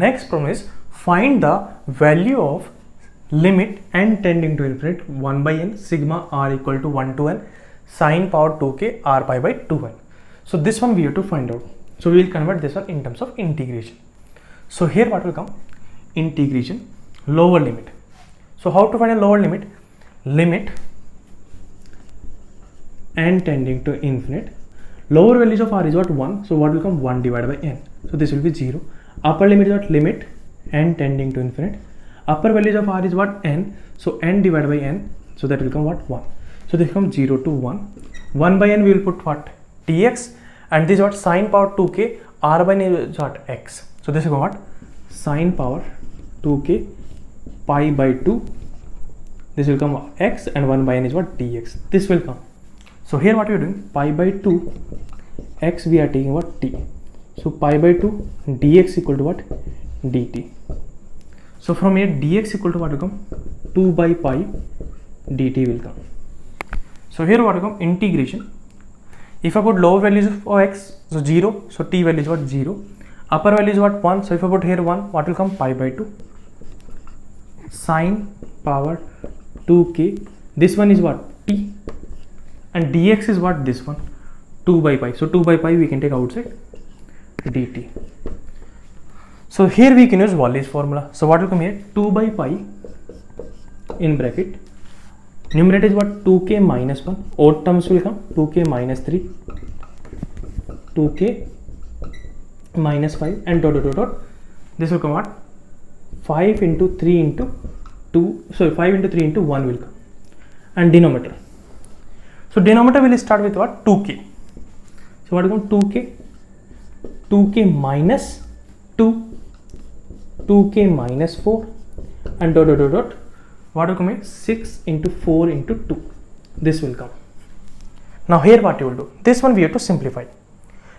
next problem is find the value of limit n tending to infinite 1 by n sigma r equal to 1 to n sine power 2k r pi by 2n. So this one we have to find out. So we will convert this one in terms of integration. So here what will come? Integration lower limit. So how to find a lower limit? Limit n tending to infinite. Lower values of r is what? 1. So what will come? 1 divided by n. So this will be 0. Upper limit is what? Limit n tending to infinite. Upper values of r is what? N. So n divided by n. So that will come what? 1. So this becomes 0 to 1. 1 by n we will put what? Dx. And this is what? Sine power 2k. R by n is what? X. So this will come what? Sine power 2k pi by 2. This will come x, and 1 by n is what? Dx. This will come. So here what we are doing? Pi by 2 x we are taking what? T. So pi by 2 dx equal to what? Dt. So from here dx equal to what will come? 2 by pi dt will come. So here what will come? Integration. If I put lower values of x, so 0, so t value is what? 0. Upper value is what? 1. So if I put here 1, what will come? Pi by 2 sine power 2k. This one is what? T. And dx is what? This one? 2 by pi. So 2 by pi we can take outside dt. So here we can use Wallis formula. So what will come here? 2 by pi in bracket. Numerator is what? 2k minus 1. Odd terms will come 2k minus 3, 2k minus 5, and dot dot dot dot. This will come what? 5 into 3 into 2. So 5 into 3 into 1 will come. And denominator. So denominator will start with what? 2k. So what will come? 2k, 2k minus 2, 2k minus 4, and dot dot dot dot. What will come here? 6 into 4 into 2. This will come. Now here what you will do? This one we have to simplify.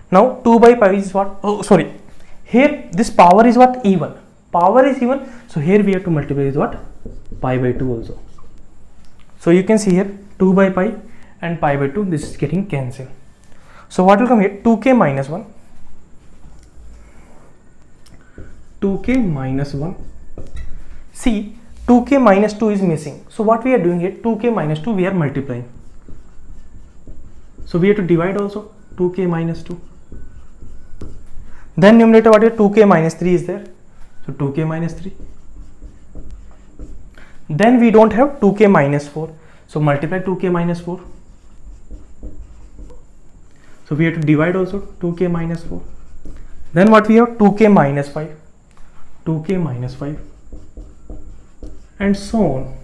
Now 2 by pi is what? Oh sorry. Here this power is what? Even. Power is even. So here we have to multiply with what? Pi by 2 also. So you can see here 2 by pi and pi by 2. This is getting cancelled. So what will come here? 2k minus 1. 2k minus 1. See, 2k minus 2 is missing. So what we are doing here? 2k minus 2 we are multiplying. So we have to divide also. 2k minus 2. Then numerator what is? 2k minus 3 is there. So 2k minus 3. Then we don't have 2k minus 4. So multiply 2k minus 4. So we have to divide also 2k minus 4. Then what we have? 2k minus 5. 2k minus 5. And so on.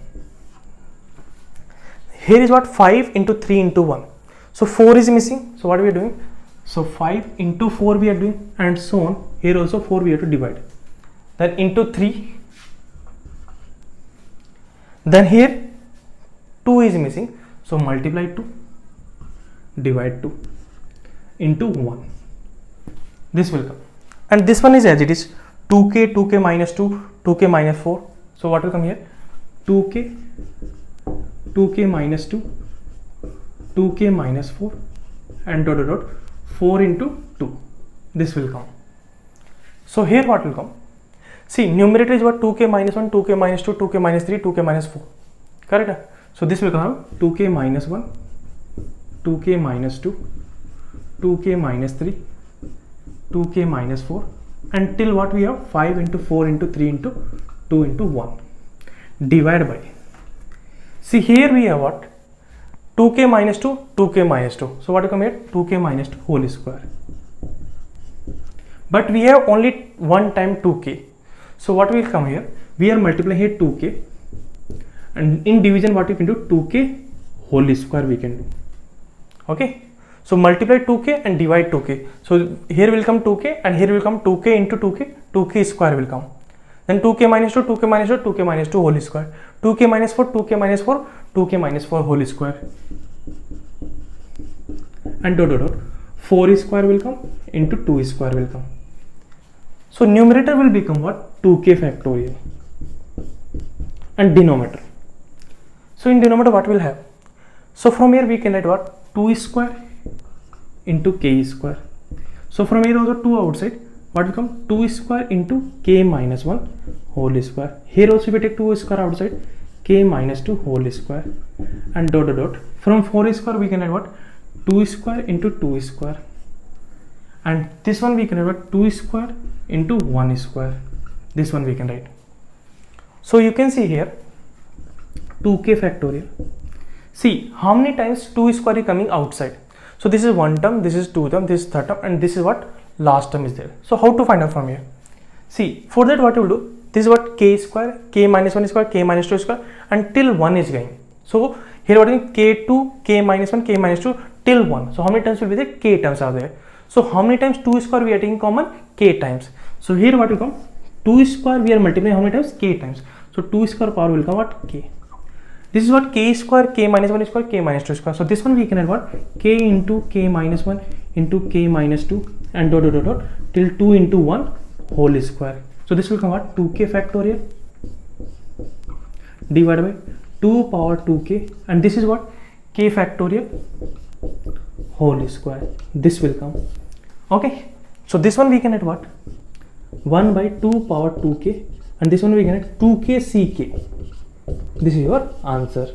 Here is what? 5 into 3 into 1. So 4 is missing. So what we are doing? So 5 into 4 we are doing, and so on. Here also 4 we have to divide. Then into 3. Then here 2 is missing. So multiply 2. Divide 2. Into 1. This will come. And this one is as it is. 2k, 2k minus 2, 2k minus 4. So what will come here? 2k, 2k minus 2, 2k minus 4, and dot dot dot 4 into 2. This will come. So here what will come? See, numerator is what? 2k minus 1, 2k minus 2, 2k minus 3, 2k minus 4. Correct? So this will come 2k minus 1, 2k minus 2, 2k minus 3, 2k minus 4, until what we have? 5 into 4 into 3 into 2 into 1. Divide by. See, here we have what? 2k minus 2, 2k minus 2. So what will come here? 2k minus 2 whole square. But we have only one time 2k. So what will come here? We are multiplying here 2k. And in division what we can do? 2k whole square we can do. Okay. So multiply 2k and divide 2k. So here will come 2k and here will come 2k into 2k. 2k square will come. Then 2k minus 2, 2k minus 2, 2k minus 2 whole square. 2k minus 4, 2k minus 4, 2k minus 4 whole square. And dot dot dot. 4 square will come into 2 square will come. So numerator will become what? 2k factorial. And denominator. So in denominator what will have? So from here we can write what? 2 square into k square. So from here also 2 outside. what will come 2 square into k minus 1 whole square. Here also we take 2 square outside, k minus 2 whole square, and dot dot dot. From 4 square we can add what 2 square into 2 square, and this one we can add what 2 square into 1 square. This one we can write. So you can see here 2k factorial. See how many times 2 square is coming outside. So this is one term, this is two term, this is third term, and this is what last term is there. So how to find out from here? See, for that what you will do, this is what k square, k minus 1 square, k minus 2 square, until 1 is going. So here what is k2, k minus 1, k minus 2 till 1. So how many times will be there? K terms are there. So how many times 2 square we are taking common? K times. So here what will come? 2 square we are multiplying how many times? K times. So 2 square power will come what? K. This is what k square, k minus 1 square, k minus 2 square. So this one we can add what? K into k minus 1 into k minus 2 and dot dot dot dot till 2 into 1 whole square. So this will come what? 2k factorial divided by 2 power 2k, and this is what? K factorial whole square. This will come. Okay. So this one we can add what? 1 by 2 power 2k, and this one we can add 2k ck. This is your answer.